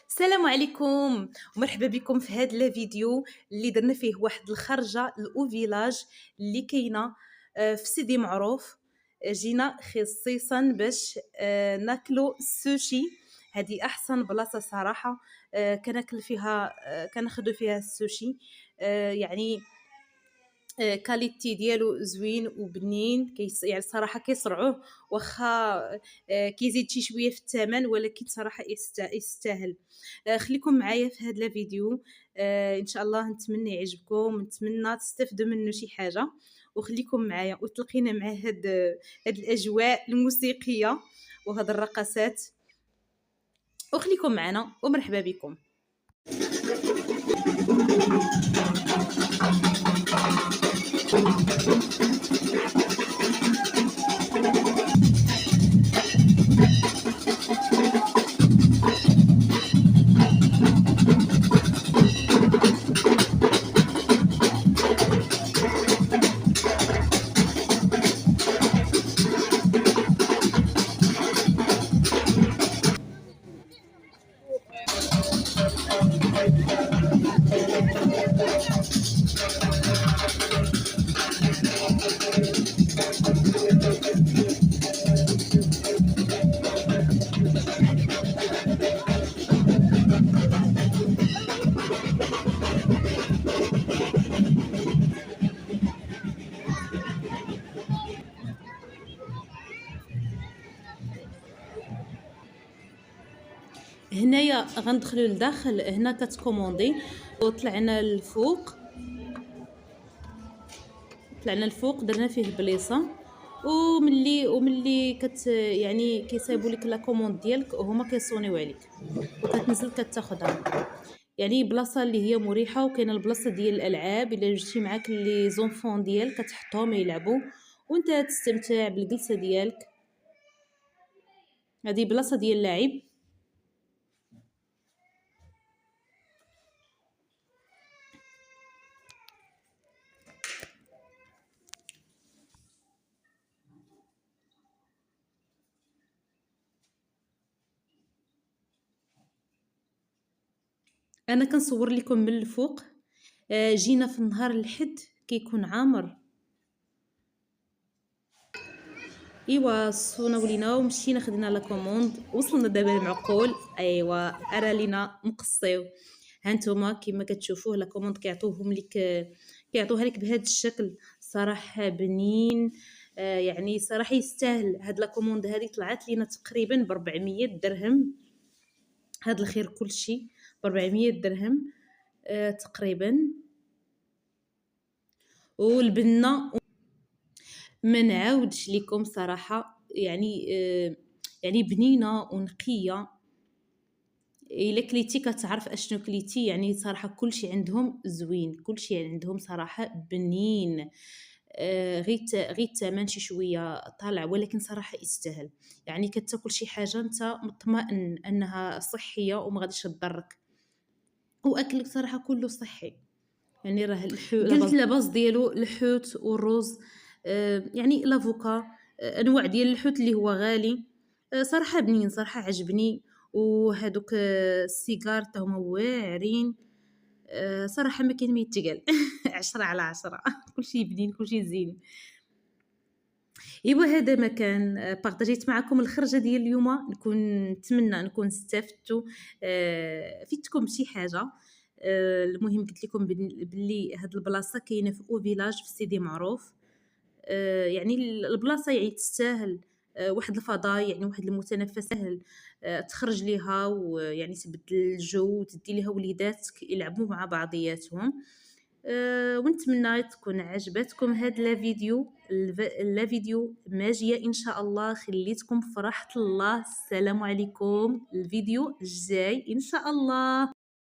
السلام عليكم ومرحبا بكم في هذا الفيديو اللي درنا فيه واحد الخرجه لاو فيلاج اللي كاينه في سيدي معروف. جينا خصيصا باش ناكلو السوشي. هذه احسن بلاصه صراحه. كناكل فيها، كناخذوا فيها السوشي. يعني كاليتي ديالو زوين وبنين، يعني صراحه كيصرعوه واخا كيزيد شي شويه في الثمن، ولكن صراحه يستاهل. خليكم معايا في هذا الفيديو. ان شاء الله نتمنى يعجبكم، نتمنى تستفدوا منه شي حاجه، وخليكم معايا وتلقينا مع هاد الاجواء الموسيقيه وهاد الرقصات، وخليكم معنا ومرحبا بكم. هنايا غندخلوا لداخل، هنا كتكوموندي وطلعنا الفوق. درنا فيه بليصه، وملي يعني كيصايبوا لك لا كوموند ديالك وهما كيصونيو عليك وكتنزل كتاخذها. يعني بلاصه اللي هي مريحه، وكاينه البلاصه ديال الالعاب الا جبتي معاك لي زونفون ديالك كتحطهم يلعبوا وانت تستمتع بالجلسه ديالك. هذه بلاصه ديال اللعب. انا كنصور لكم من الفوق. جينا في النهار الحد كيكون عامر. ايوا صونا ولينا ومشينا خدينا لا كوموند، وصلنا دابا المعقول. ايوا ارا لينا نقصيو. هانتوما كما كتشوفوه لا كوموند كيعطوها لك بهذا الشكل. صراحه بنين. يعني صراحه يستاهل. هاد لا كوموند هذه طلعت لينا تقريبا ب 400 درهم. هاد الخير كلشي ب 400 درهم تقريبا. والبنه ما نعاودش لكم صراحه، يعني بنينه ونقيه. الا كليتي كتعرف اشنو كليتي. يعني صراحه كلشي عندهم زوين، كلشي عندهم صراحه بنين. غير الثمن شي شويه طالع، ولكن صراحه يستاهل. يعني كتاكل شي حاجه انت مطمئن انها صحيه وما غاديش تضرك، واكلك صراحه كله صحي. يعني راه قلت لاباز ديالو الحوت والرز. يعني لافوكا. انواع ديال الحوت اللي هو غالي. صراحه بنين، صراحه عجبني. وهذوك السيجار تا هما واعرين. صراحه ما كاين ما يتقال. 10/10. كلشي بنين، كلشي زين. ايوا هذا ما كان بارطاجيت معكم الخرجه ديال اليوم. نتمنى نكون استفدتوا، فيتكم شي حاجه. المهم قلت لكم باللي هاد البلاصه كاينه في او فيلاج في سيدي معروف. يعني البلاصه يعني تستاهل. واحد الفضاء، يعني واحد المتنفس سهل. تخرج ليها ويعني تبدل الجو وتدي ليها وليداتك يلعبوا مع بعضياتهم. ونتمنى تكون عجبتكم هذا الفيديو ماجيه ان شاء الله. خليتكم في راحه الله. السلام عليكم. الفيديو الجاي ان شاء الله.